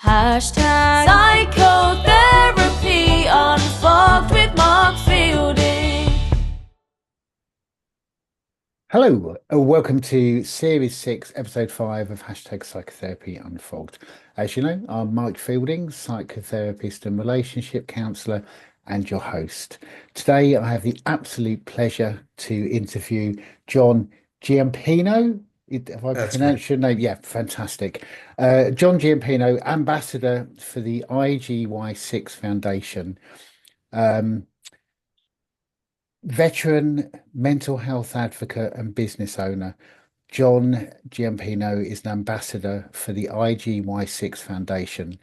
Hashtag psychotherapy unfogged with Mark Fielding. Hello, welcome to Series 6, Episode 5 of Hashtag Psychotherapy Unfogged. As you know, I'm Mark Fielding, psychotherapist and relationship counsellor, and your host. Today, I have the absolute pleasure to interview John Giampino. Have I That's correct. pronounced your name? Yeah, fantastic. John Giampino, Ambassador for the IGY6 Foundation. Um, Veteran mental health advocate and business owner, John Giampino is an ambassador for the IGY6 Foundation.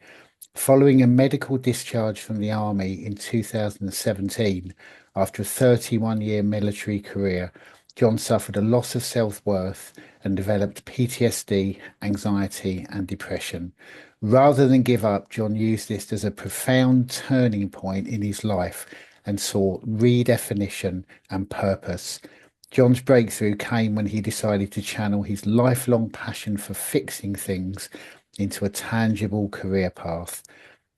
Following a medical discharge from the Army in 2017, after a 31-year military career, John suffered a loss of self-worth and developed PTSD, anxiety, and depression. Rather than give up, John used this as a profound turning point in his life and sought redefinition and purpose. John's breakthrough came when he decided to channel his lifelong passion for fixing things into a tangible career path.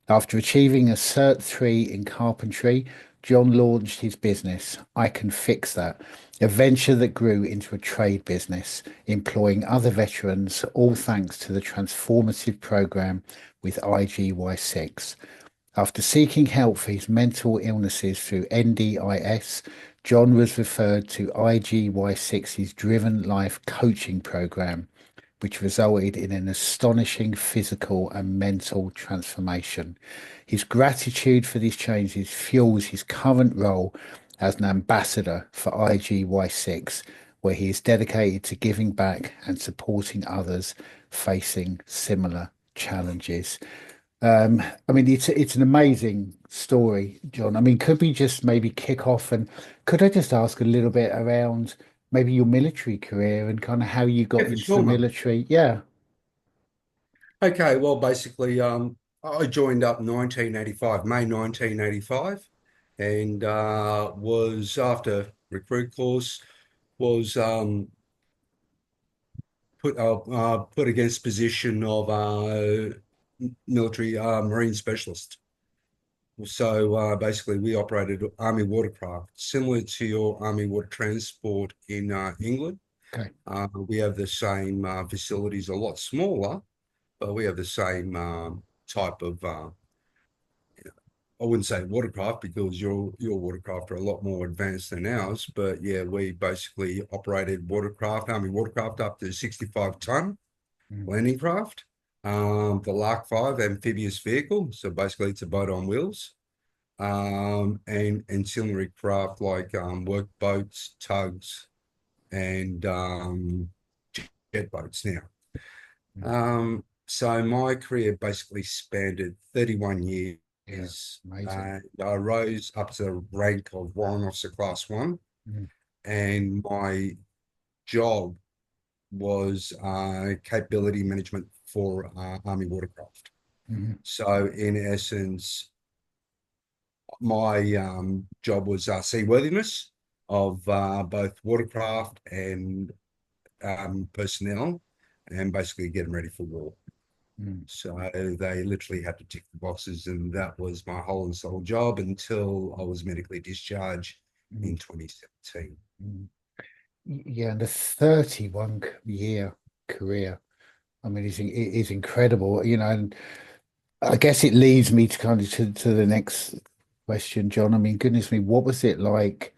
After achieving a Cert 3 in carpentry, John launched his business, I Can Fix That, a venture that grew into a trade business, employing other veterans, all thanks to the transformative program with IGY6. After seeking help for his mental illnesses through NDIS, John was referred to IGY6's Driven Life coaching program, which resulted in an astonishing physical and mental transformation. His gratitude for these changes fuels his current role as an ambassador for IGY6, where he is dedicated to giving back and supporting others facing similar challenges. I mean, it's an amazing story, John. I mean, could we just maybe kick off and could I just ask a little bit around maybe your military career and kind of how you Yeah, got for into the sure, man. military? Yeah. Okay, well, basically, I joined up in 1985, May 1985, and was after recruit course, was put against position of military marine specialist. So basically, we operated Army watercraft, similar to your Army water transport in England. Okay. We have the same facilities, a lot smaller, but we have the same type of I wouldn't say watercraft because your watercraft are a lot more advanced than ours. But yeah, we basically operated watercraft, Army watercraft up to 65-ton Mm. landing craft. The Lark 5 amphibious vehicle. So basically it's a boat on wheels. And ancillary craft like work boats, tugs, and jet boats now. Mm. So my career basically spanned 31 Yeah. years. Amazing. I rose up to the rank of Warrant Officer Class 1, Mm. and my job was capability management for Army watercraft. Mm. So in essence, my job was seaworthiness of both watercraft and personnel, and basically get them ready for war. Mm. So they literally had to tick the boxes, and that was my whole and sole job until I was medically discharged Mm. in 2017. Mm. Yeah, and a 31-year career. I mean, it is incredible, and I guess it leads me to kind of to the next question, John. I mean, goodness me, what was it like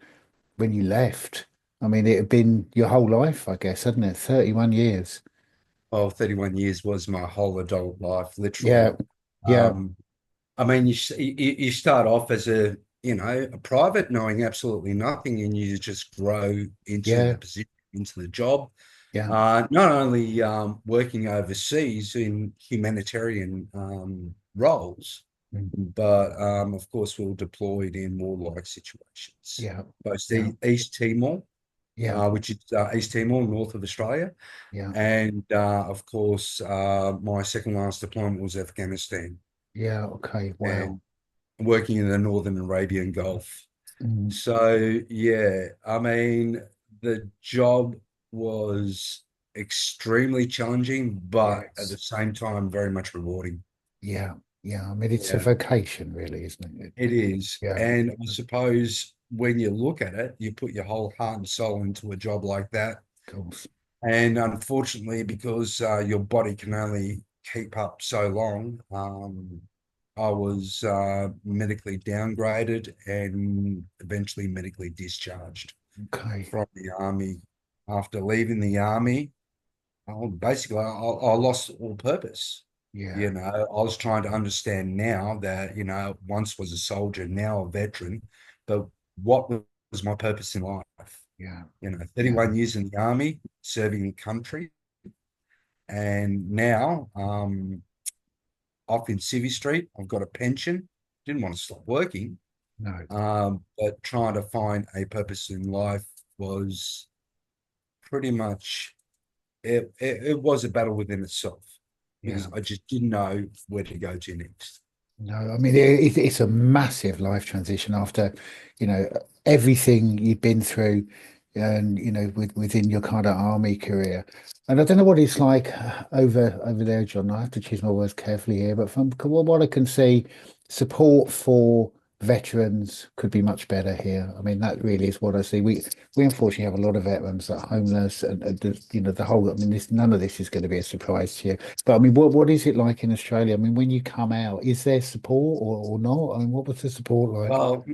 when you left? I mean, it had been your whole life, I guess, hadn't it? 31 years. Oh, 31 years was my whole adult life, literally. Yeah, yeah, Um, I mean, you start off as a private, knowing absolutely nothing, and you just grow into the yeah, position, into the job. yeah. Not only working overseas in humanitarian roles, Mm. but of course, we were deployed in warlike situations. Yeah, Both yeah, East Timor, yeah, which is East Timor, north of Australia, yeah, and of course, my second last deployment was Afghanistan, yeah. Okay, wow. and working in the Northern Arabian Gulf. Mm. So yeah, I mean, the job was extremely challenging, but at Yes. the same time, very much rewarding. Yeah. Yeah. I mean, it's a Yeah, vocation, really, isn't it? it is. Yeah. And I suppose when you look at it, you put your whole heart and soul into a job like that. Of course. And unfortunately, because your body can only keep up so long, I was medically downgraded and eventually medically discharged Okay. from the army. After leaving the army, basically, I lost all purpose. Yeah. You know, I was trying to understand now that, once was a soldier, now a veteran, but what was my purpose in life? Yeah. Yeah. 31 years in the army, serving the country, and now off in Civvy Street, I've got a pension. Didn't want to stop working, No. but trying to find a purpose in life was pretty much it was a battle within itself Yeah. because I just didn't know where to go to next. No, I mean it's a massive life transition after, you know, everything you've been through, and within your kind of army career. And I don't know what it's like over there, John. I have to choose my words carefully here, but from what I can see, support for veterans could be much better here. I mean, that really is what I see. We unfortunately have a lot of veterans that are homeless, and the whole. I mean, none of this is going to be a surprise to you. But I mean, what is it like in Australia? I mean, when you come out, is there support or not? I mean, what was the support like? Well,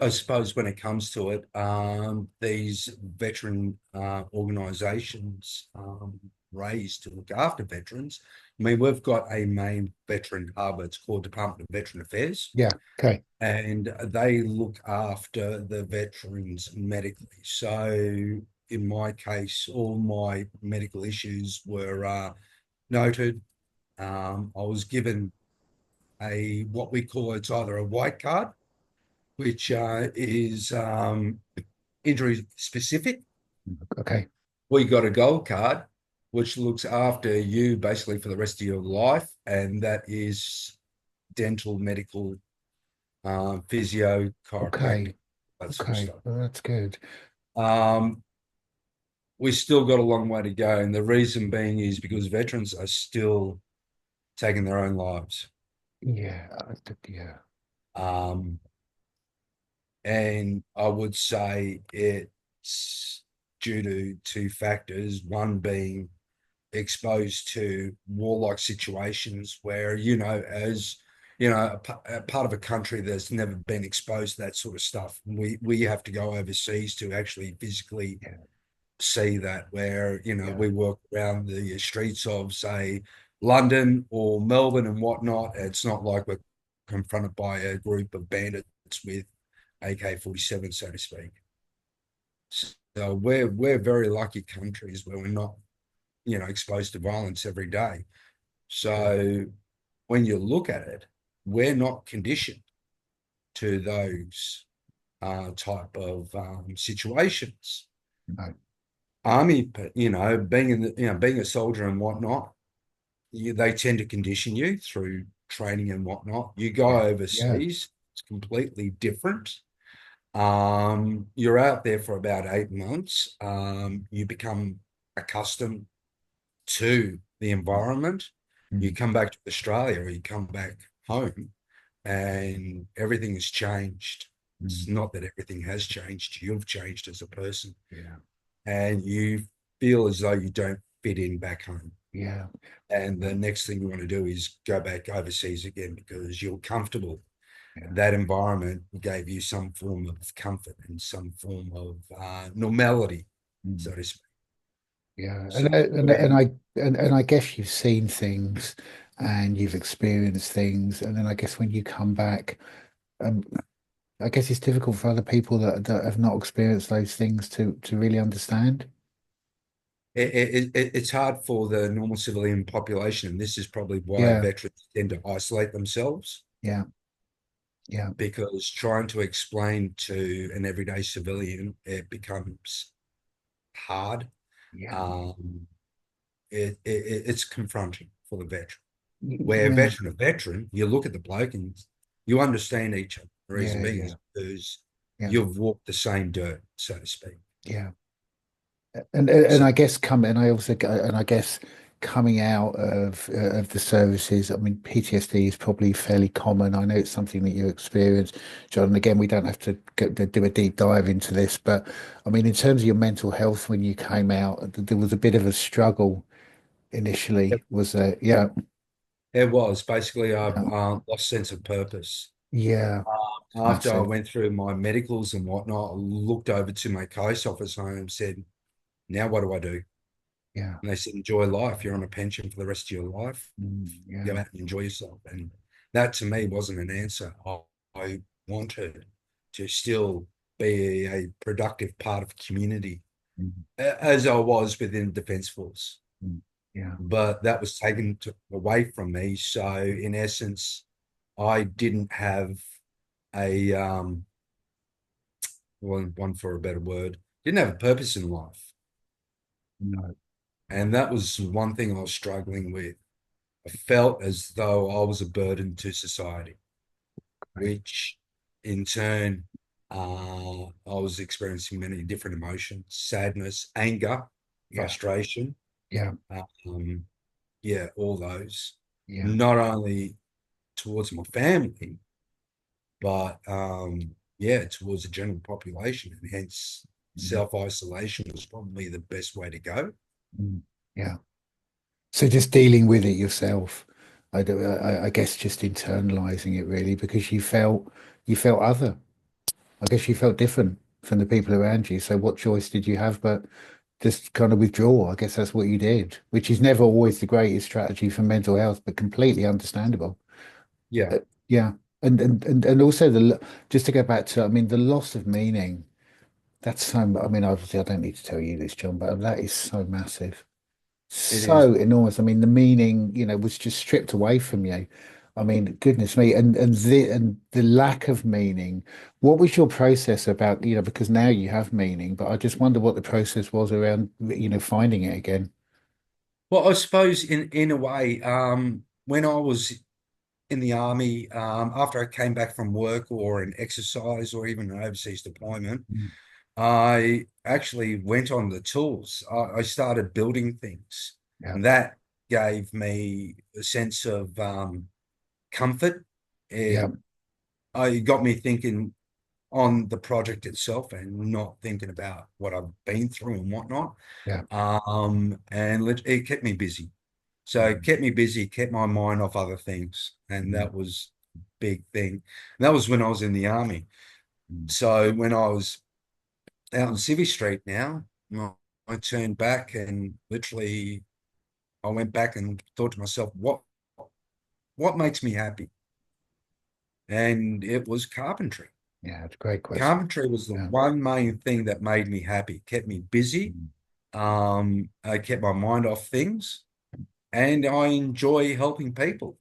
I suppose when it comes to it, these veteran organisations raised to look after veterans. I mean, we've got a main veteran hub. It's called Department of Veteran Affairs, Yeah. Okay. and they look after the veterans medically. So, in my case, all my medical issues were noted. I was given a what we call it's either a white card, which is injury specific, Okay. or you got a gold card, which looks after you basically for the rest of your life, and that is dental, medical, physio, chiropractic, Okay. that sort of Okay. stuff. Well, that's good. Um, we still got a long way to go, and the reason being is because veterans are still taking their own lives. Yeah. Yeah. Um, And I would say it's due to two factors, one being exposed to warlike situations where, as a part of a country that's never been exposed to that sort of stuff. We have to go overseas to actually physically Yeah. see that, where, Yeah. we walk around the streets of, say, London or Melbourne and whatnot. It's not like we're confronted by a group of bandits with AK-47, so to speak. So we're very lucky countries where we're not, exposed to violence every day. Yeah. So when you look at it, we're not conditioned to those type of situations. No. Army, being being a soldier and whatnot, they tend to condition you through training and whatnot. You go Yeah. Yeah. overseas, it's completely different. You're out there for about 8 months. You become accustomed to the environment. You Mm. come back to Australia or you come back home and everything has changed. It's Mm. not that everything has changed. You've changed as a person Yeah. and you feel as though you don't fit in back home. Yeah. And the next thing you want to do is go back overseas again because you're comfortable. Yeah. That environment gave you some form of comfort and some form of normality, Mm. so to speak. Yeah, So and I guess you've seen things and you've experienced things, and then I guess when you come back, um, I guess it's difficult for other people that have not experienced those things to really understand. it's hard for the normal civilian population, and this is probably why Yeah, veterans tend to isolate themselves yeah, yeah, because trying to explain to an everyday civilian, it becomes hard. yeah, Um, it's confronting for the veteran. Where yeah, veteran, you look at the bloke and you understand each other. The reason yeah, being yeah, is because yeah, you've walked the same dirt, so to speak. yeah. And So I guess come and I also and I guess coming out of the services. I mean, PTSD is probably fairly common. I know it's something that you experience, John. And again, we don't have to do a deep dive into this, but I mean, in terms of your mental health when you came out, there was a bit of a struggle It, initially. Was there? Yeah, it was basically I've yeah, lost sense of purpose. yeah. It's After I massive. went through my medicals and whatnot, I looked over to my case officer and said, "Now what do I do?" Yeah, And they said, "Enjoy life. You're on a pension for the rest of your life. yeah, Go out and enjoy yourself." And that to me wasn't an answer. I wanted to still be a productive part of community mm, as I was within the Defence Force. yeah, But that was taken away from me. So in essence, I didn't have a one for a better word, didn't have a purpose in life. no, And that was one thing I was struggling with. I felt as though I was a burden to society, great. which in turn, I was experiencing many different emotions: sadness, anger, Yeah, frustration. yeah, Um, yeah, all those, yeah, not only towards my family, but yeah, towards the general population. And hence, mm, self-isolation was probably the best way to go. yeah. So just dealing with it yourself. I guess just internalizing it really because you felt other. I guess you felt different from the people around you. So what choice did you have but just kind of withdraw? I guess that's what you did, which is never always the greatest strategy for mental health, but completely understandable. Yeah, Yeah. And also just to go back to, I mean, the loss of meaning, that's so, I mean, obviously I don't need to tell you this, John, but that is so massive. it is. So enormous. I mean, the meaning, was just stripped away from you. I mean, goodness me, and the lack of meaning. What was your process about, because now you have meaning, but I just wonder what the process was around, finding it again. Well, I suppose in a way, when I was in the army, after I came back from work or an exercise or even an overseas deployment, Mm. I actually went on the tools. I started building things. Yeah, And that gave me a sense of comfort. yeah, It got me thinking on the project itself and not thinking about what I've been through and whatnot. yeah. And it kept me busy. So it Mm, kept me busy, kept my mind off other things. And mm, that was a big thing. And that was when I was in the army. mm. So when I was out on Civvy Street now, well, I turned back and literally I went back and thought to myself, what makes me happy? And it was carpentry. Yeah, it's a great question. Carpentry was the Yeah. one main thing that made me happy, kept me busy. Mm, I kept my mind off things, and I enjoy helping people.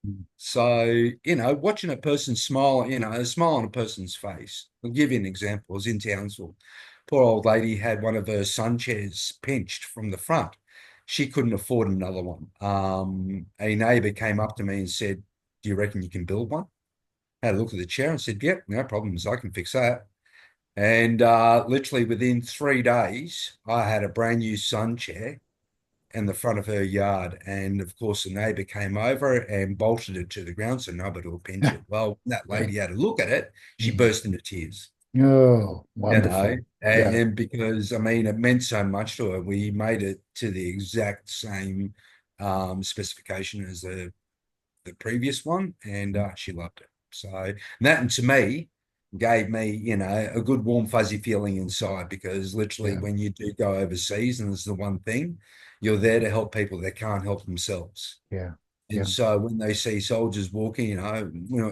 mm. So, watching a person smile, a smile on a person's face. I'll give you an example. I was in Townsville. Poor old lady had one of her sun chairs pinched from the front. She couldn't afford another one. A neighbor came up to me and said, "Do you reckon you can build one?" Had a look at the chair and said, "Yep, no problems. I can fix that." And literally within 3 days, I had a brand new sun chair in the front of her yard. And of course, the neighbor came over and bolted it to the ground so nobody will pinch Yeah, it. Well, when that yeah. lady had a look at it, she Mm. burst into tears, Oh, you know, wonderful. and, Yeah. and because, I mean, it meant so much to her. We made it to the exact same specification as the previous one, and she loved it. So that, and to me, gave me, a good warm fuzzy feeling inside because literally Yeah. when you do go overseas, and this is the one thing, you're there to help people that can't help themselves. Yeah. And Yeah. so when they see soldiers walking,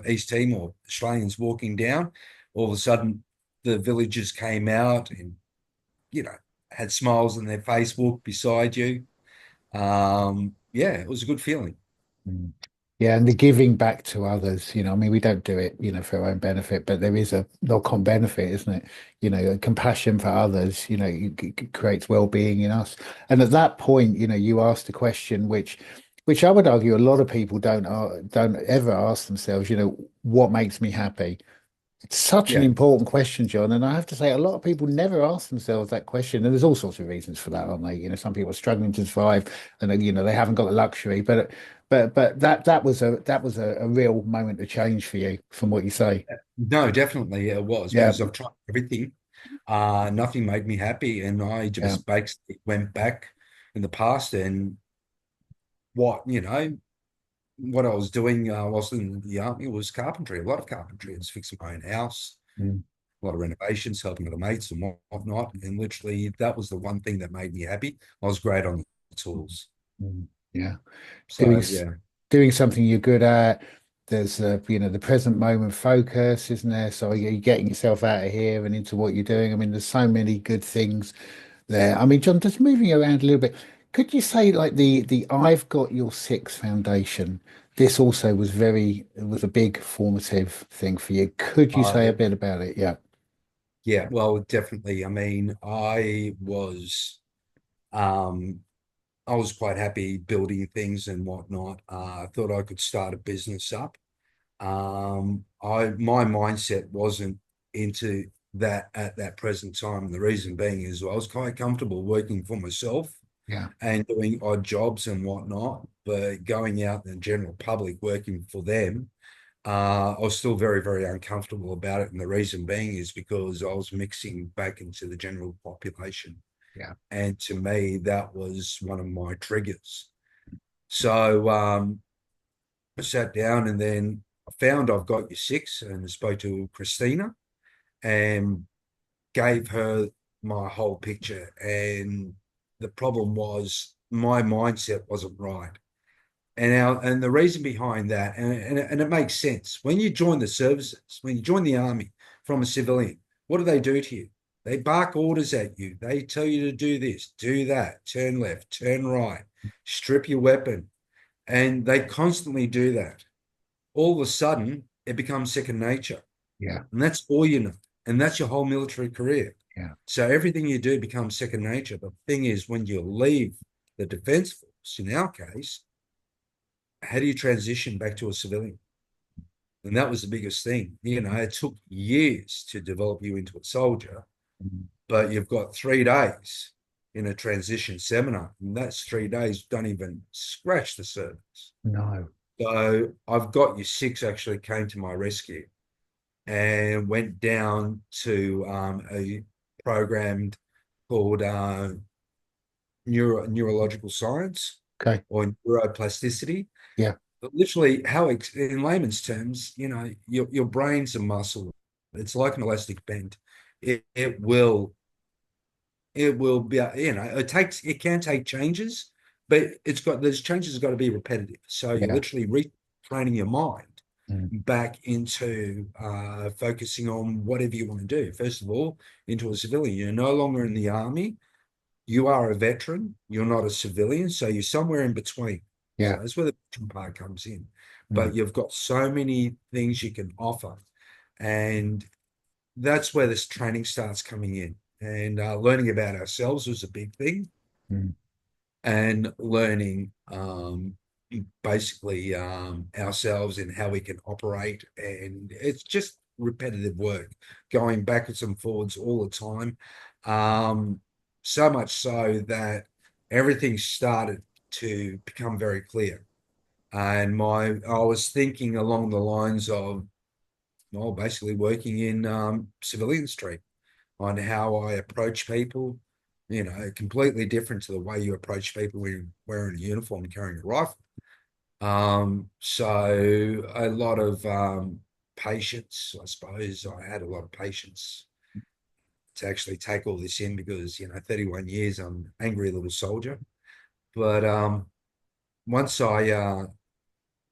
East Timor Australians walking down, all of a sudden the villagers came out and, you know, had smiles on their face, walked beside you. Yeah, it was a good feeling. Mm. Yeah, and the giving back to others, I mean, we don't do it, for our own benefit, but there is a knock-on benefit, isn't it? Compassion for others, creates well-being in us. And at that point, you asked a question which I would argue a lot of people don't ever ask themselves, what makes me happy? It's such an Yeah. important question, John, and I have to say a lot of people never ask themselves that question, and there's all sorts of reasons for that, aren't they? Some people are struggling to survive, and they haven't got the luxury. But that was a real moment of change for you, from what you say. No, definitely it was Yeah, because I've tried everything. Nothing made me happy, and I yeah, just basically went back in the past and what what I was doing whilst in the army was carpentry, a lot of carpentry. I was fixing my own house, mm, a lot of renovations, helping other mates and whatnot. And literally, that was the one thing that made me happy. I was great on the tools. yeah. Doing So s- yeah, doing something you're good at. There's the present moment focus, isn't there? So you're getting yourself out of here and into what you're doing. I mean, there's so many good things there. I mean, John, just moving around a little bit, could you say like the I've Got Your Six Foundation? This also it was a big formative thing for you. Could you say a uh, bit about it? Yeah, yeah. Well, definitely. I mean, um, I was quite happy building things and whatnot. I thought I could start a business up. My mindset wasn't into that at that present time. The reason being is I was quite comfortable working for myself yeah, and doing odd jobs and whatnot, but going out in the general public working for them, I was still very, very uncomfortable about it. And the reason being is because I was mixing back into the general population. yeah. And to me, that was one of my triggers. So I sat down and then I found I've Got Your Six and I spoke to Christina and gave her my whole picture. And the problem was my mindset wasn't right. And the reason behind that, and it makes sense. When you join the services, when you join the army from a civilian, what do they do to you? They bark orders at you. They tell you to do this, do that, turn left, turn right, strip your weapon. And they constantly do that. All of a sudden, it becomes second nature. Yeah, And that's all you know. And that's your whole military career. yeah, So everything you do becomes second nature. But the thing is, when you leave the Defense Force, in our case, how do you transition back to a civilian? And that was the biggest thing. It took years to develop you into a soldier, mm, but you've got 3 days in a transition seminar, and that's 3 days don't even scratch the surface. no, So I've Got Your Six actually came to my rescue and went down to a program called neurological science okay, or neuroplasticity. yeah, But literally, in layman's terms, your brain's a muscle. It's like an elastic band. It will be, it can take changes, but those changes have got to be repetitive. So you're yeah, literally retraining your mind mm, back into focusing on whatever you want to do. First of all, into a civilian. You're no longer in the army. You are a veteran. You're not a civilian. So you're somewhere in between. So yeah, that's where the veteran part comes in. mm, But you've got so many things you can offer. And that's where this training starts coming in. And learning about ourselves was a big thing. mm, And learning basically ourselves and how we can operate. And it's just repetitive work, going backwards and forwards all the time. So much so that everything started to become very clear. And I was thinking along the lines of, well, basically working in civilian street on how I approach people, completely different to the way you approach people when you're wearing a uniform and carrying a rifle. So a lot of patience, I suppose. I had a lot of patience to actually take all this in because, 31 years, I'm an angry little soldier. But once I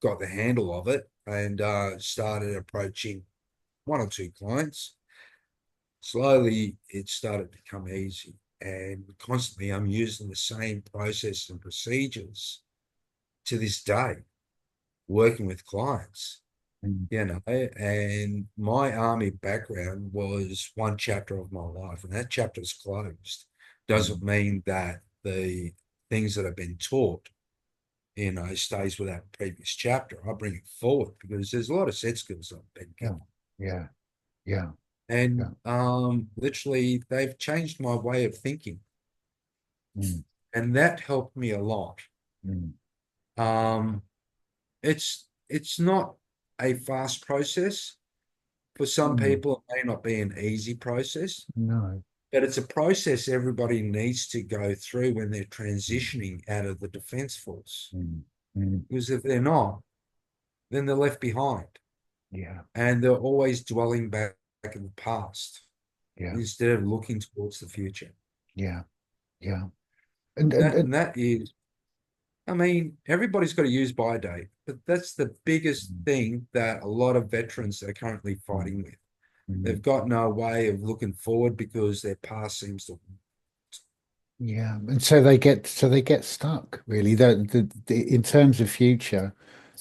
got the handle of it and started approaching one or two clients, slowly it started to become easy. And constantly I'm using the same process and procedures to this day, working with clients, mm, and my army background was one chapter of my life, and that chapter is closed. mm, Doesn't mean that the things that have been taught, stays with that previous chapter. I bring it forward because there's a lot of set skills I've been yeah, given. yeah. Yeah. Yeah. And literally they've changed my way of thinking, Mm, and that helped me a lot. mm, Um, it's not a fast process. For some mm. people, it may not be an easy process, No. but it's a process everybody needs to go through when they're Mm, transitioning out of the defense force. mm, mm. Because if they're not, then they're left behind, Yeah. and they're always dwelling back in the past Yeah. instead of looking towards the future. Yeah. Yeah. And, And and, that and and that is, I mean, everybody's got a use by date, but that's the biggest mm, thing that a lot of veterans are currently mm, fighting with. mm. They've got no way of looking forward because their past seems to. Yeah, and so they get stuck really. In terms of future,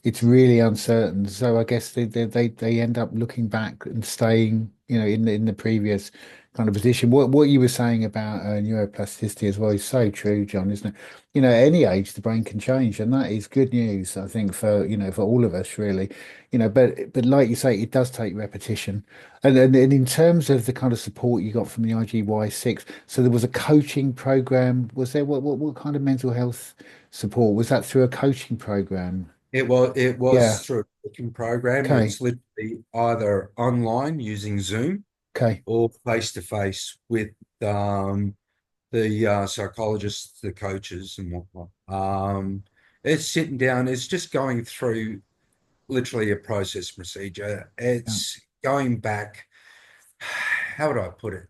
it's really uncertain. So I guess they end up looking back and staying, in the previous kind of position. What you were saying about neuroplasticity as well is so true, John, isn't it? At any age the brain can change, and that is good news, I think, for all of us really. But like you say, it does take repetition. And in terms of the kind of support you got from the IGY6, so there was a coaching program. Was there what kind of mental health support? Was that through a coaching program? It was Yeah. through a booking program. Okay. It's literally either online using Zoom Okay. or face to face with um, the psychologists, the coaches, and whatnot. It's sitting down. It's just going through literally a process procedure. Yeah. It's going back. How would I put it?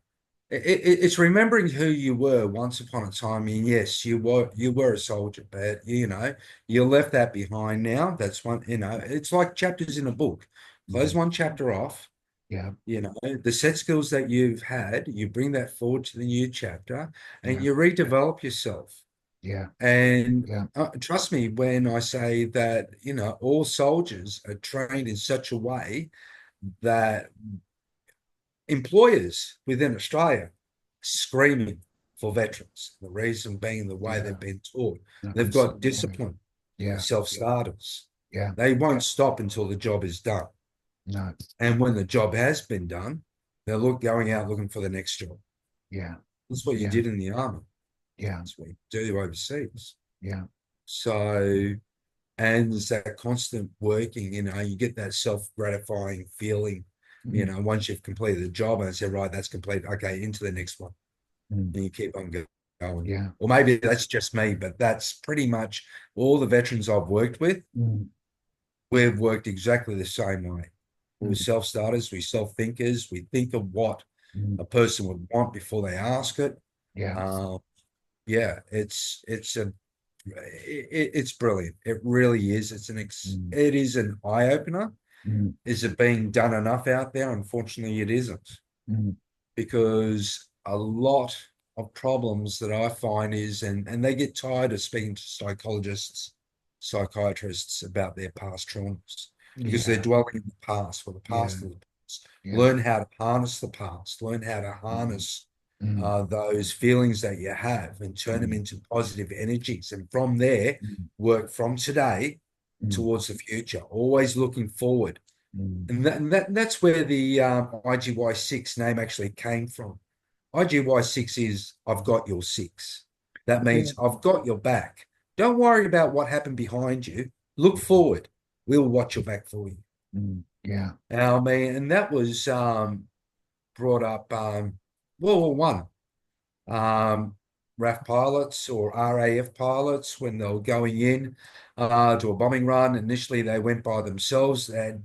It's remembering who you were once upon a time. And yes, you were a soldier, but you left that behind now. That's one, it's like chapters in a book. Close Mm. one chapter off, Yeah. the set skills that you've had, you bring that forward to the new chapter and Yeah. you redevelop yourself. Yeah. And Yeah. trust me when I say that, all soldiers are trained in such a way that employers within Australia screaming for veterans. The reason being the way Yeah. they've been taught. I They've can see. got Yeah. discipline, Yeah. self-starters. Yeah. They won't stop until the job is done. No. And when the job has been done, they're going out looking for the next job. Yeah. That's what you Yeah. did in the army. Yeah. That's what you do overseas. Yeah. So, and there's that constant working, you get that self-gratifying feeling, Mm, once you've completed the job and say, right, that's complete. Okay, into the next one. mm. And you keep on going. Yeah. Or maybe that's just me, but that's pretty much all the veterans I've worked with. Mm, We've worked exactly the same way. We're mm, self-starters, we're self-thinkers. We think of what mm. a person would want before they ask it. Yeah. Uh, yeah, it's brilliant. It really is. Mm, It is an eye opener. mm, Is it being done enough out there? Unfortunately, it isn't, mm. because a lot of problems that I find is, and they get tired of speaking to psychologists, psychiatrists about their past traumas because they're Yeah. dwelling in the past. Well, the Yeah. past is the past. Yeah. Learn how to harness the past. Learn how to Mm, harness mm, those feelings that you have and turn them mm, into positive energies. And from there, mm, work from today mm, towards the future, always looking forward. mm. And that's where the IGY6 name actually came from. IGY6 is I've got your six. That Yeah. means I've got your back. Don't worry about what happened behind you. Look forward. We'll watch your back for you. Mm, yeah. I mean, and that was brought up World War One. RAF pilots or RAF pilots, when they were going in to a bombing run. Initially, they went by themselves and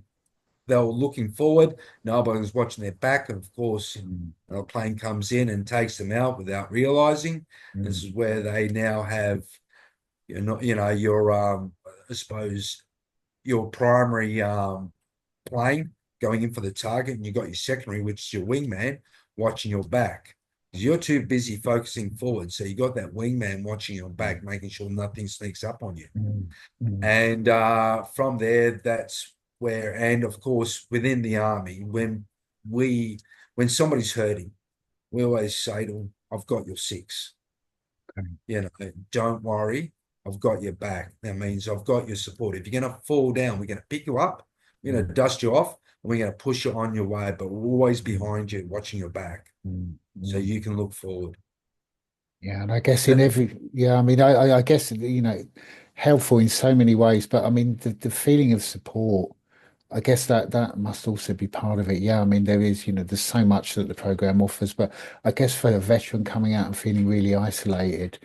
they were looking forward. Nobody was watching their back. And of course, Mm, a plane comes in and takes them out without realizing. mm, This is where they now have, your, I suppose, your primary plane going in for the target, and you've got your secondary, which is your wingman, watching your back. Because you're too busy focusing forward. So you got that wingman watching your back, making sure nothing sneaks up on you. mm, mm, And from there, that's where, and of course, within the army, when somebody's hurting, we always say to them, I've got your six. okay. Don't worry, I've got your back. That means I've got your support. If you're going to fall down, we're going to pick you up, we're going Mm, to dust you off, and we're going to push you on your way, but we're always mm, behind you, watching your back, mm, so mm. you can look forward. Yeah, and I guess in And every, yeah, I mean, I guess, helpful in so many ways, but I mean, the feeling of support, I guess that must also be part of it. Yeah, I mean, there is, there's so much that the program offers, but I guess for a veteran coming out and feeling really isolated,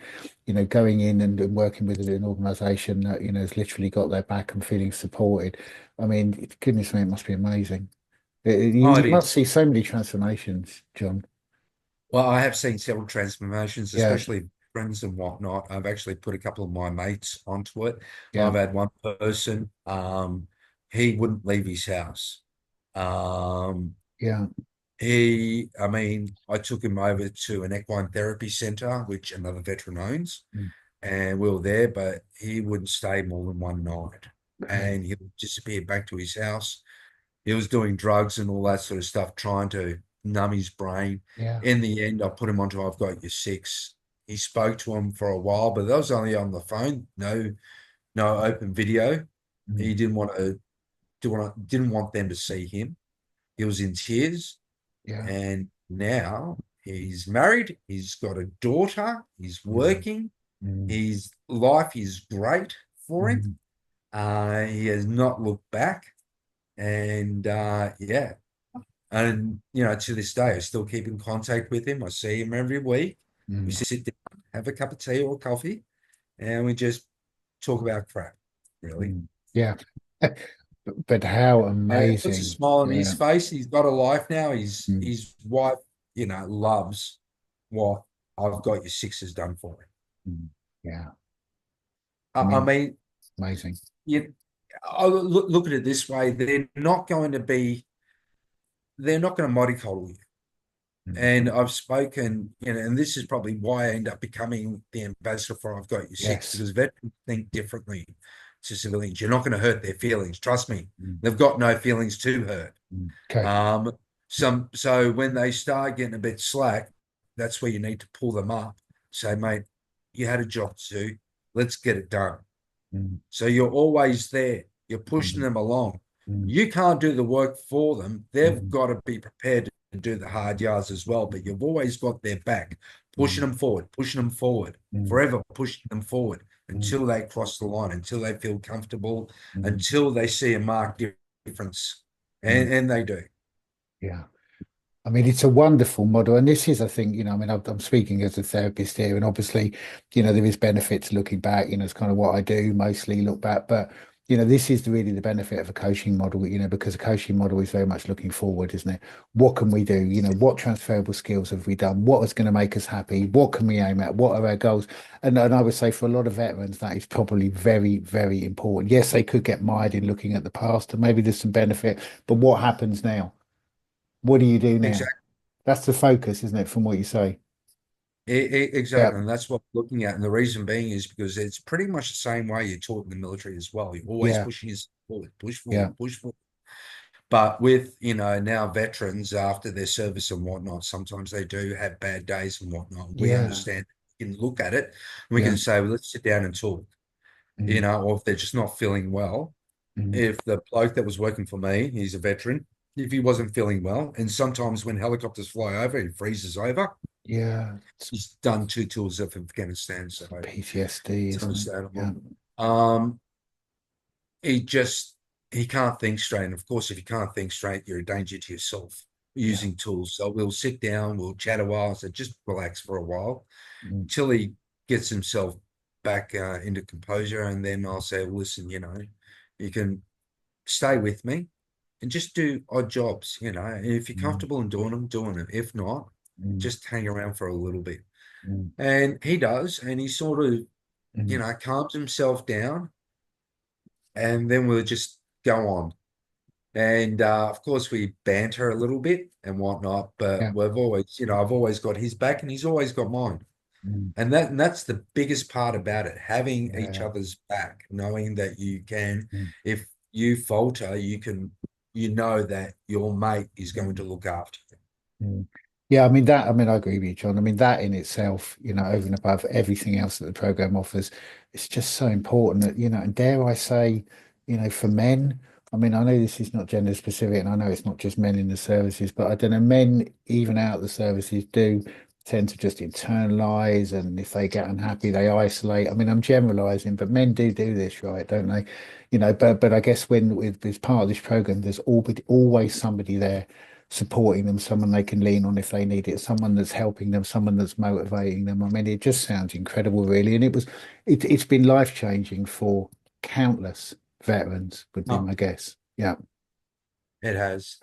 going in and working with an organization that, has literally got their back and feeling supported. I mean, goodness me, it must be amazing. oh, You it must is. see so many transformations, John. Well, I have seen several transformations, Yeah, especially friends and whatnot. I've actually put a couple of my mates onto it. yeah, I've had one person, he wouldn't leave his house. Um, yeah, I mean, I took him over to an equine therapy center, which another veteran owns, mm, and we were there, but he wouldn't stay more than one night, yeah, and he would disappear back to his house. He was doing drugs and all that sort of stuff, trying to numb his brain. yeah, In the end, I put him onto I've Got Your Six. He spoke to him for a while, but that was only on the phone, no open video. mm, He didn't want them to see him. He was in tears, yeah, and now he's married. He's got a daughter. He's mm, working. mm, His life is great for him. mm, He has not looked back, and yeah, and to this day, I still keep in contact with him. I see him every week. We mm, sit down, have a cup of tea or coffee, and we just talk about crap, really. mm. Yeah. But how And it puts a amazing. smile on his Yeah. face. He's got a life now. Mm, His wife, loves what I've Got Your Six has done for him. mm. Yeah. I I mean, mean, amazing. you I look at it this way: they're not going to mollycoddle you. Mm. And I've spoken, and this is probably why I end up becoming the ambassador for I've Got Your Six, Yes. because veterans think differently to civilians. You're not going to hurt their feelings. Trust me, Mm, they've got no feelings to hurt. mm. Okay. Um, so when they start getting a bit slack, that's where you need to pull them up. Say, mate, you had a job to do. Let's get it done. Mm, So you're always there. You're pushing mm, them along. mm, You can't do the work for them. They've mm, got to be prepared to do the hard yards as well. But you've always got their back, pushing mm, them forward, mm, forever pushing them forward mm, until they cross the line, until they feel comfortable, mm, until they see a marked difference. mm. And they do. Yeah. I mean, it's a wonderful model. And this is, I think, I mean, I'm speaking as a therapist here, and obviously, there is benefits looking back, it's kind of what I do mostly look back. But, this is really the benefit of a coaching model, because a coaching model is very much looking forward, isn't it? What can we do? What transferable skills have we done? What is going to make us happy? What can we aim at? What are our goals? And I would say for a lot of veterans, that is probably very, very important. Yes, they could get mired in looking at the past, and maybe there's some benefit, but what happens now? What do you do now? Exactly. That's the focus, isn't it, from what you say? Yeah, Exactly. And that's what we're looking at. And the reason being is because it's pretty much the same way you're taught in the military as well. You're always yeah, pushing yourself forward, push yeah, forward, push forward. But with, now veterans after their service and whatnot, sometimes they do have bad days and whatnot. We yeah, understand. We can look at it and we yeah, can say, well, let's sit down and talk, mm, or if they're just not feeling well. mm, If the bloke that was working for me, he's a veteran, if he wasn't feeling well, and sometimes when helicopters fly over, he freezes over. yeah. It's He's done 2 tours of Afghanistan, so PTSD, it's isn't it? Yeah, understandable. Um, he just he can't think straight. And of course, if you can't think straight, you're a danger to yourself yeah, using tools. So we'll sit down, we'll chat a while, so just relax for a while mm, till he gets himself back into composure, and then I'll say, well, listen, you can stay with me and just do odd jobs. If you're mm, comfortable in doing them, doing it. If not, mm, just hang around for a little bit. mm, And he does, and he sort of, mm. calms himself down, and then we'll just go on. And of course, we banter a little bit and whatnot, but Yeah, we've always, I've always got his back and he's always got mine. mm, And that's the biggest part about it, having each yeah, other's back, knowing that you can, mm, if you falter, you know that your mate is going mm, to look after you. mm. Yeah, I mean that. I mean, I agree with you, John. I mean that in itself, over and above everything else that the program offers, it's just so important that and dare I say, for men. I mean, I know this is not gender specific, and I know it's not just men in the services, but I don't know, men even out the services do tend to just internalize, and if they get unhappy, they isolate. I mean, I'm generalizing, but men do this, right? Don't they? But I guess when with as part of this program, there's always somebody there supporting them, someone they can lean on if they need it, someone that's helping them, someone that's motivating them. I mean, it just sounds incredible, really, and it's been life changing for countless veterans would be Oh, my guess. Yeah, it has.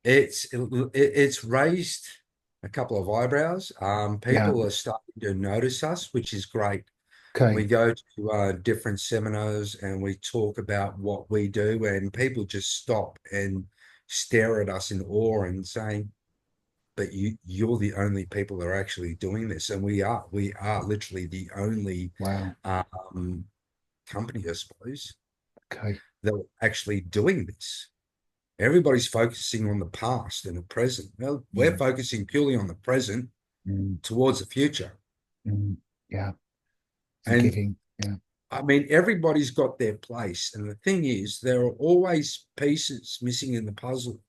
It's raised a couple of eyebrows. yeah. People are starting to notice us, which is great. We Okay. go to different seminars and we talk about what we do, and people just stop and stare at us in awe and saying, "But you're the only people that are actually doing this," and we are literally the only Wow. um, company, I suppose, Okay. that are actually doing this. Everybody's focusing on the past and the present. Well, we're Mm, focusing purely on the present mm, towards the future. mm. Yeah. And And giving. Yeah. I mean, everybody's got their place. And the thing is, there are always pieces missing in the puzzle.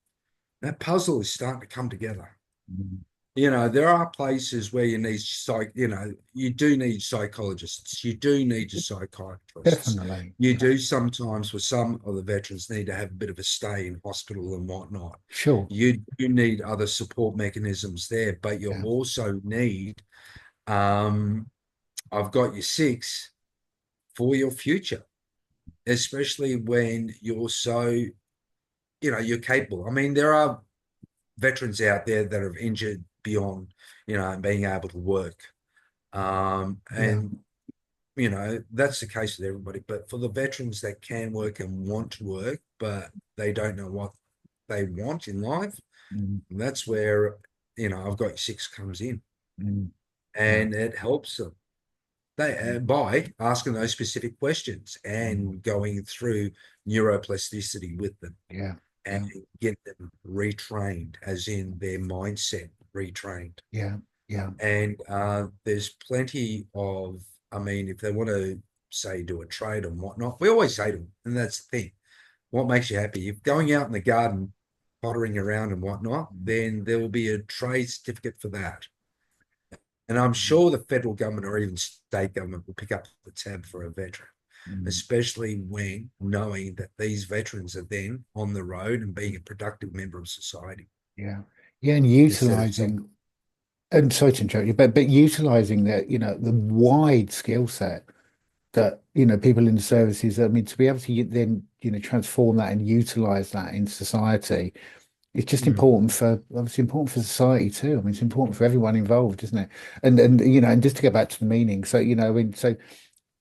That puzzle is starting to come together. Mm. There are places where you do need psychologists, you do need your psychiatrists. Definitely. You Yeah. do sometimes, for some of the veterans, need to have a bit of a stay in hospital and whatnot. Sure. You do need other support mechanisms there, but you Yeah. also need, um, I've got you six for your future, especially when you're capable. I mean, there are veterans out there that are injured beyond, being able to work. Yeah. And that's the case with everybody. But for the veterans that can work and want to work, but they don't know what they want in life, Mm, that's where, I've got six comes in, mm. Yeah. and it helps them. By asking those specific questions Mm. and going through neuroplasticity with them Yeah. and Yeah. get them retrained, as in their mindset retrained. Yeah. Yeah. And there's plenty of, I mean, if they want to say do a trade and whatnot, we always say to them, and that's the thing, what makes you happy? If going out in the garden, pottering around and whatnot, Mm, then there will be a trade certificate for that. And I'm mm, sure the federal government or even state government will pick up the tab for a veteran, mm. especially when knowing that these veterans are then on the road and being a productive member of society Yeah. Yeah. And instead of some. utilizing, and sorry to interrupt you, but utilizing the wide skill set that people in the services. I mean, to be able to then transform that and utilize that in society, it's just Mm. important for obviously important for society too. I mean, it's important for everyone involved, isn't it? And just to get back to the meaning, so I mean, so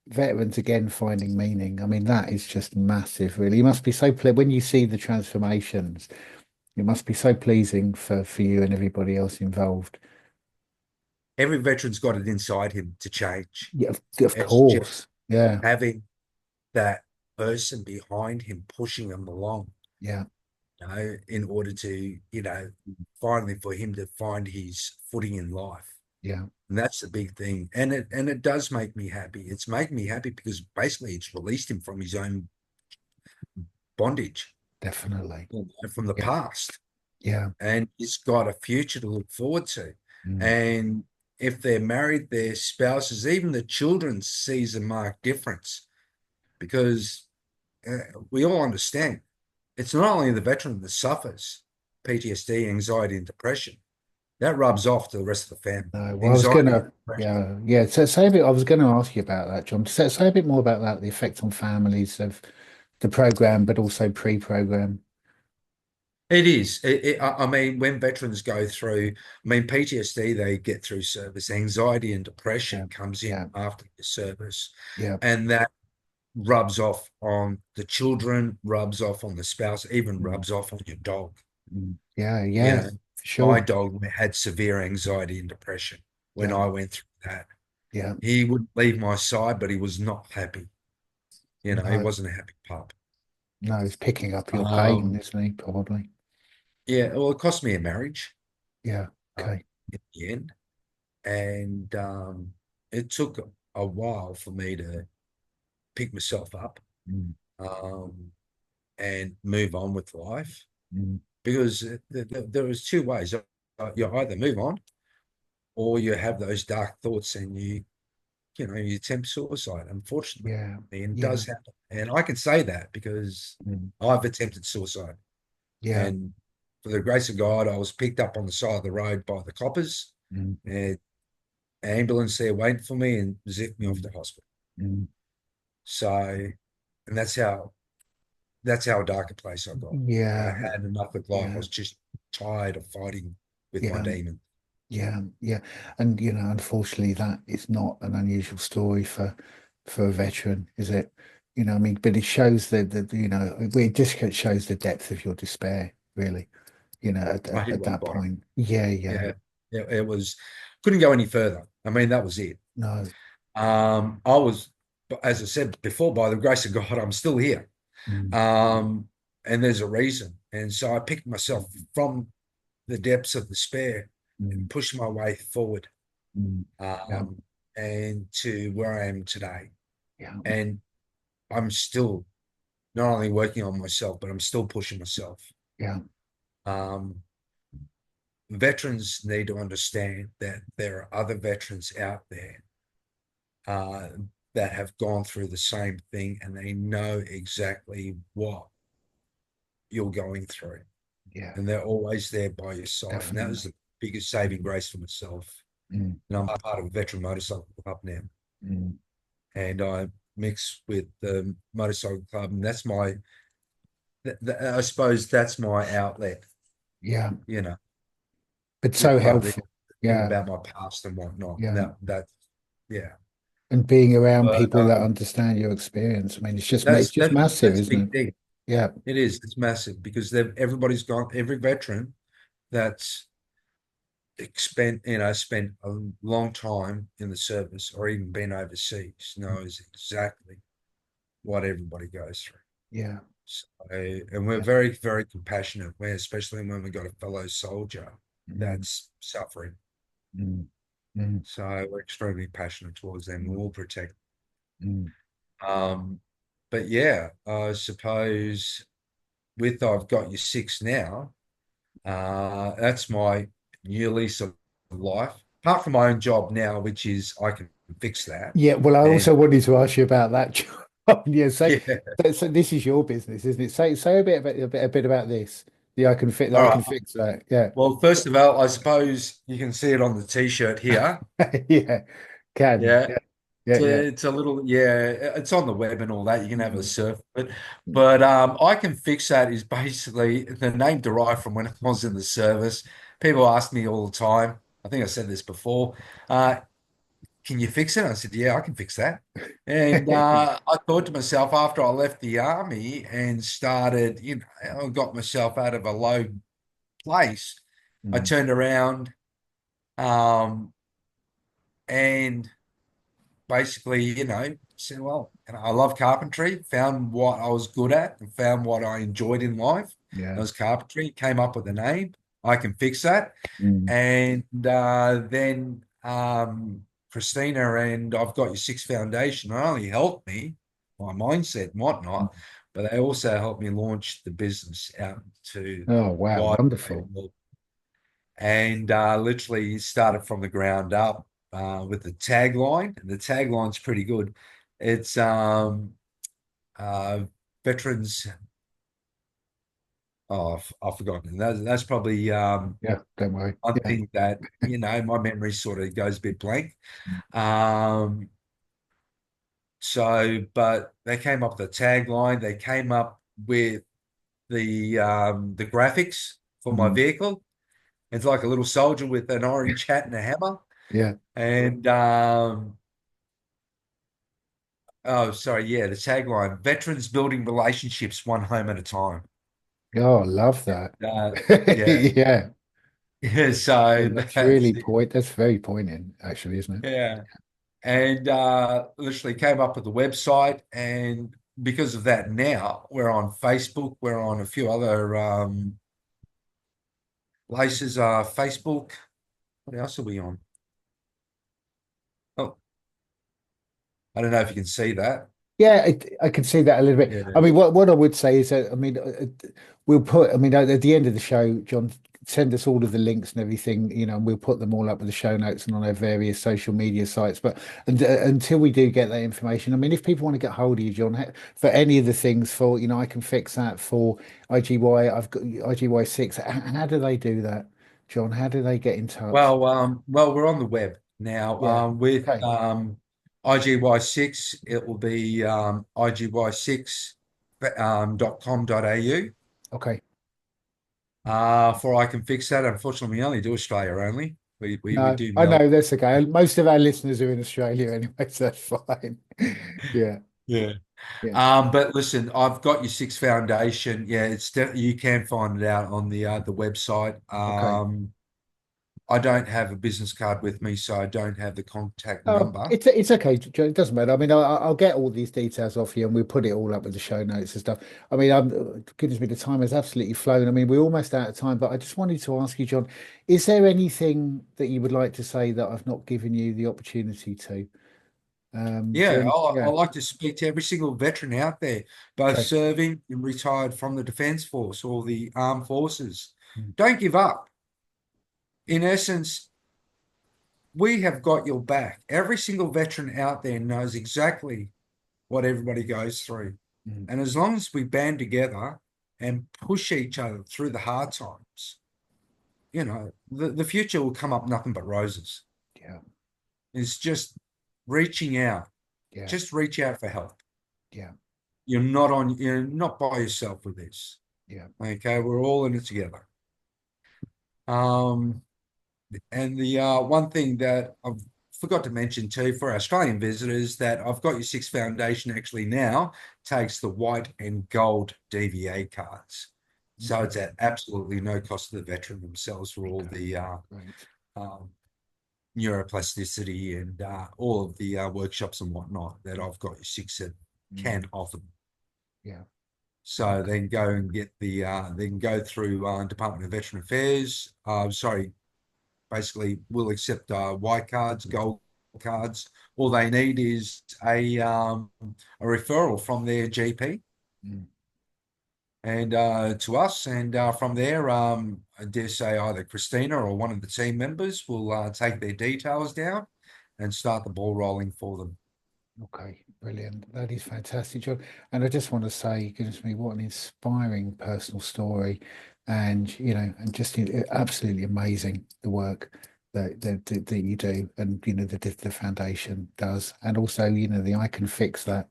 veterans again finding meaning. I mean, that is just massive, really. You must be so ple when you see the transformations. It must be so pleasing for you and everybody else involved. Every veteran's got it inside him to change. Yeah, of It's just course. Yeah, having that person behind him pushing him along, yeah, in order to, finally for him to find his footing in life. yeah, And that's the big thing. And it does make me happy. It's making me happy because basically it's released him from his own bondage, definitely. from the Yeah, past. yeah, And he's got a future to look forward to. mm, And if they're married, their spouses, even the children sees a marked difference because we all understand it's not only the veteran that suffers PTSD, anxiety, and depression. That rubs off to the rest of the family. no. Well, I was Anxiety, gonna, depression. yeah. So say a bit. I was going to ask you about that, John. Say a bit more about that, the effect on families of the program, but also pre-program. It is. I mean, when veterans go through, I mean, PTSD, they get through service. Anxiety and Yeah, depression comes in yeah, after the service. yeah, And that rubs off on the children, rubs off on the spouse, even mm, rubs off on your dog. yeah, You yeah, know, for my sure. dog had severe anxiety and depression when Yeah, I went through that. yeah. He wouldn't leave my side, but he was not happy. He No, wasn't a happy pup. no, it's picking up your pain, Um, isn't he? Probably. yeah, well, it cost me a marriage, Yeah. uh, Okay. in the end, and it took a while for me to pick myself up. Mm, and move on with life. Mm. Because there was two ways. You either move on or you have those dark thoughts and you attempt suicide, unfortunately. Yeah. And it Yeah. does happen. And I can say that because Mm. I've attempted suicide. Yeah. And for the grace of God, I was picked up on the side of the road by the coppers, Mm. and an ambulance there waiting for me and zipped me off Mm. to hospital. Mm. So, and that's how dark a place I got. I Yeah. had enough of life. I Yeah. was just tired of fighting with my Yeah. demon. Yeah. Yeah. And unfortunately, that is not an unusual story for a veteran, is it? I mean, but it shows it just shows the depth of your despair, really. I hit At rock that bottom. point. Yeah. Yeah. Yeah, it was couldn't go any further. I mean, that was it. No. I was, as I said before, by the grace of God, I'm still here. Mm. Um, and there's a reason. And so I picked myself from the depths of despair and Mm. pushed my way forward, Mm. Yeah. um, and to where I am today. Yeah. And I'm still not only working on myself, but I'm still pushing myself. Yeah. Um, Veterans need to understand that there are other veterans out there uh, that have gone through the same thing, and they know exactly what you're going through, Yeah. and they're always there by your side. And that was Definitely. the biggest saving grace for myself. Mm. And I'm part of a veteran motorcycle club now, Mm. and I mix with the motorcycle club, and that's my, I suppose that's my outlet. Yeah. You know, But with so partly helpful. thinking Yeah. about my past and whatnot, and Yeah. yeah. And being around But people that understand your experience. I mean, it's that's just that's massive, that's a isn't big it? thing. Yeah. It is. It's massive because everybody's gone. Every veteran that's spent a long time in the service or even been overseas knows exactly what everybody goes through. Yeah. So, and we're Yeah. very, very compassionate, especially when we got a fellow soldier Mm. that's suffering. Mm. Mm. So we're extremely passionate towards them. Mm. We'll protect. Mm. Um, but yeah, I suppose with I've got you six now. That's my new lease of life. Apart from my own job now, which is I can fix that. Yeah. Well, I And also wanted to ask you about that, John. Yeah. yeah, So this is your business, isn't it? Say a bit about this. Yeah, all I can right. fix that. Yeah. Well, first of all, I suppose you can see it on the t-shirt here. Yeah. Can. Yeah. Yeah. Yeah. Yeah. It's a little, yeah, it's on the web and all that. You can have a Mm. surf, but Mm. but I can fix that is basically the name derived from when I was in the service. People ask me all the time. I think I said this before. Uh, can you fix it? I said, yeah, I can fix that. And I thought to myself after I left the army and started, I got myself out of a low place. I Mm. turned around um, and basically, said, well, I love carpentry, found what I was good at and found what I enjoyed in life. That Yeah. was carpentry, came up with a name. I can fix that. Mm. And then Christina and I've Got Your Six Foundation not only helped me, my mindset and whatnot, but they also helped me launch the business out to Oh, wow. wide Wonderful. world. And literally started from the ground up with the tagline. And the tagline's pretty good. It's uh, veterans. Oh, I've forgotten. That's probably Yeah. Don't worry. one Yeah. thing that my memory sort of goes a bit blank. Um, but they came up with the tagline. They came up with the graphics for my Mm. vehicle. It's like a little soldier with an orange hat and a hammer. Yeah. And oh, sorry, yeah, the tagline: "Veterans building relationships one home at a time." Oh, I love that. Yeah, Yeah. yeah. Yeah, So that's that's really it. that's very poignant, actually, isn't it? Yeah, and literally came up with the website, and because of that, now we're on Facebook. We're on a few other places. Facebook. What else are we on? Oh, I don't know if you can see that. Yeah, I can see that a little bit. Yeah. I mean, what I would say is that, I mean, we'll put, I mean, at the end of the show, John, send us all of the links and everything, and we'll put them all up with the show notes and on our various social media sites. But until we do get that information, I mean, if people want to get hold of you, John, for any of the things for, I can fix that for IGY, I've got IGY6. How do they do that, John? How do they get in touch? Well, we're on the web now. Yeah. With Okay. IGY6, it will be IGY6 .com.au. Okay. For I can fix that. Unfortunately, we only do Australia only. We No, do I Melbourne. know that's okay. Most of our listeners are in Australia anyway, so that's fine. Yeah, Yeah. yeah. But listen, I've got your Six Foundation. Yeah, it's you can find it out on the website. Okay. I don't have a business card with me, so I don't have the contact number. It's okay, Joe. It doesn't matter. I mean, I'll get all these details off you, and we'll put it all up with the show notes and stuff. I mean, goodness me, the time has absolutely flown. I mean, we're almost out of time, but I just wanted to ask you, John, is there anything that you would like to say that I've not given you the opportunity to? Is there Yeah, any? I Yeah. like to speak to every single veteran out there, both Okay. serving and retired from the Defence Force or the Armed Forces. Mm, Don't give up. In essence, we have got your back. Every single veteran out there knows exactly what everybody goes through. mm, And as long as we band together and push each other through the hard times, the future will come up nothing but roses. yeah. It's just reaching out. Yeah. Just reach out for help. Yeah. You're not by yourself with this. Yeah. Okay, we're all in it together. And the one thing that I forgot to mention too for Australian visitors that I've got your Six Foundation actually now takes the white and gold DVA cards. So Okay. it's at absolutely no cost to the veteran themselves for all Okay. the Great. um, neuroplasticity and all of the workshops and whatnot that I've got your six that Mm, can offer them. yeah. So then go and get then go through Department of Veteran Affairs. Sorry, basically we'll accept white cards, gold cards. All they need is a referral from their GP Mm, and to us, and from there, I dare say either Christina or one of the team members will take their details down and start the ball rolling for them. okay. Brilliant. That is fantastic, John. And I just want to say, goodness me, what an inspiring personal story. And, and just absolutely amazing the work that you do and, the foundation does. And also, the I Can Fix That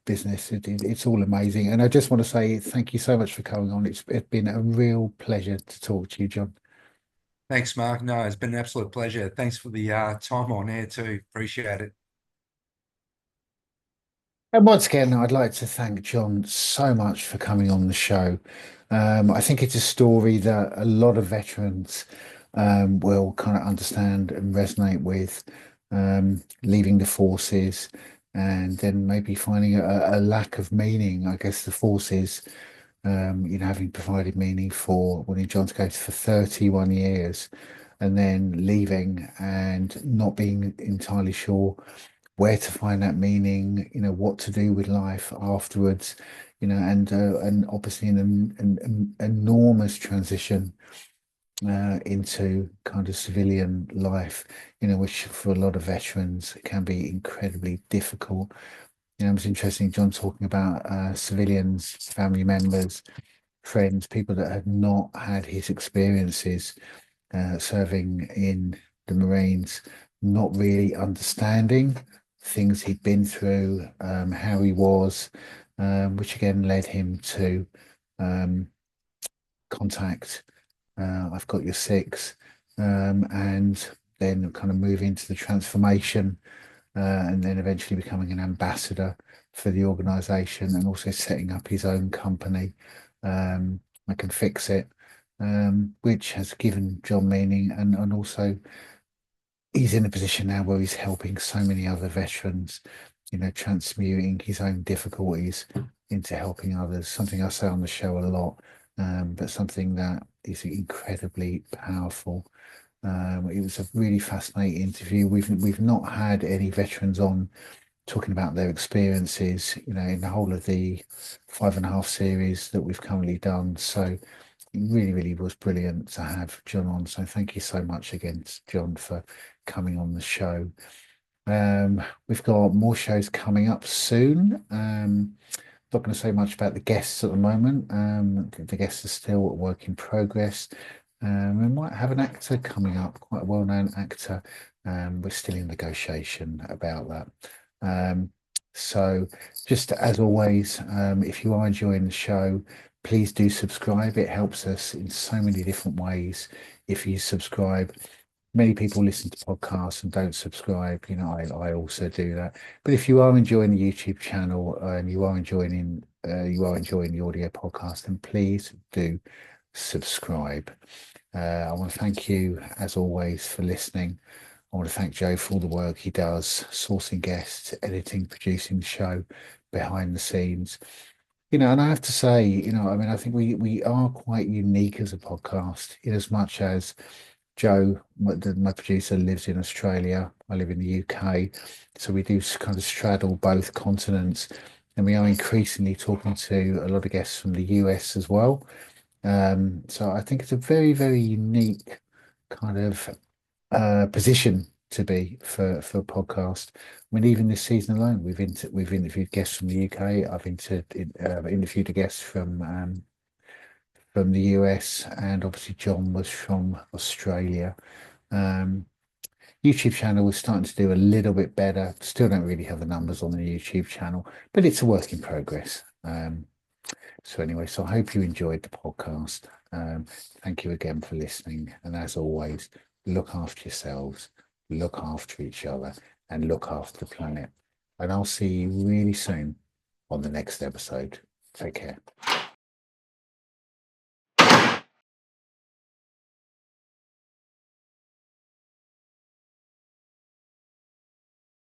business. It's all amazing. And I just want to say thank you so much for coming on. It's been a real pleasure to talk to you, John. Thanks, Mark. No, it's been an absolute pleasure. Thanks for the time on air too. Appreciate it. And once again, I'd like to thank John so much for coming on the show. I think it's a story that a lot of veterans will kind of understand and resonate with, leaving the forces and then maybe finding a lack of meaning. I guess the forces, having provided meaning for when John's going for 31 years and then leaving and not being entirely sure where to find that meaning, what to do with life afterwards, and obviously an enormous transition into kind of civilian life, which for a lot of veterans can be incredibly difficult. It's interesting, John, talking about civilians, family members, friends, people that had not had his experiences serving in the Marines, not really understanding things he'd been through, how he was, which again led him to um, contact I've Got Your Six, and then kind of move into the transformation, and then eventually becoming an ambassador for the organization and also setting up his own company. I Can Fix It, which has given John meaning, and also he's in a position now where he's helping so many other veterans, transmuting his own difficulties into helping others. Something I say on the show a lot, but something that is incredibly powerful. It was a really fascinating interview. We've not had any veterans on talking about their experiences, in the whole of the 5.5 series that we've currently done. So it really, really was brilliant to have John on. So thank you so much again, John, for coming on the show. We've got more shows coming up soon. Not going to say much about the guests at the moment. The guests are still a work in progress. We might have an actor coming up, quite a well-known actor. We're still in negotiation about that. So just as always, if you are enjoying the show, please do subscribe. It helps us in so many different ways. If you subscribe, many people listen to podcasts and don't subscribe. I also do that. But if you are enjoying the YouTube channel and you are enjoying the audio podcast, then please do subscribe. I want to thank you as always for listening. I want to thank Joe for all the work he does, sourcing guests, editing, producing the show behind the scenes. And I have to say, I think we are quite unique as a podcast in as much as Joe, my producer, lives in Australia. I live in the UK. So we do kind of straddle both continents. And we are increasingly talking to a lot of guests from the US as well. So I think it's a very, very unique kind of position to be for a podcast. I mean, even this season alone, we've interviewed guests from the UK. I've interviewed a guest from the US, and obviously John was from Australia. YouTube channel is starting to do a little bit better. Still don't really have the numbers on the YouTube channel, but it's a work in progress. So anyway, so I hope you enjoyed the podcast. Thank you again for listening. And as always, look after yourselves, look after each other, and look after the planet. And I'll see you really soon on the next episode. Take care.